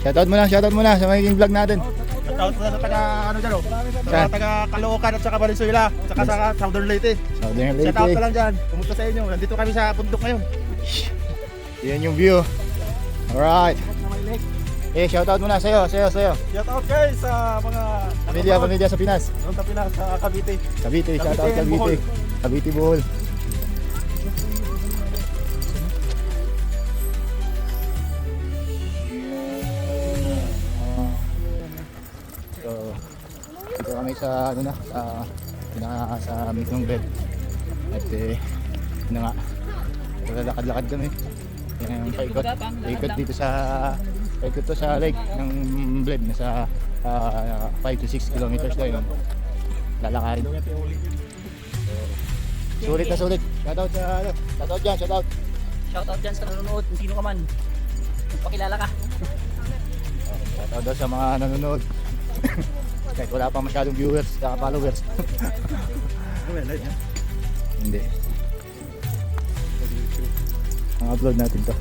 Shoutout muna sa magiging vlog natin. Shoutout sa taga ano dyan oh. Sa taga Caloocan at saka Valenzuela. At saka sa Southern Leyte. Southern Shoutout Leyte. ka lang dyan. Kumusta sa inyo? Nandito kami sa bundok ngayon. Yan yung view. Alright. Shoutout muna sa'yo. Shoutout guys sa mga Pamilya sa Pinas. doon sa Pinas, sa Cavite. Cavite, shoutout and Bohol. Cavite, Bohol. So, dito kami sa sa mismong bed. At lalakad-lakad kami. Paikot dito sa lake ng Bled. Nasa 5 to 6 kilometers daw yun. Lalakarin. Sulit na sulit. Shoutout dyan. Shoutout dyan sa nanonood kung sino ka man. Magpakilala ka. Shoutout daw sa mga nanonood. Kahit wala pa masyadong viewers, saka followers. Hindi. Ang upload natin to.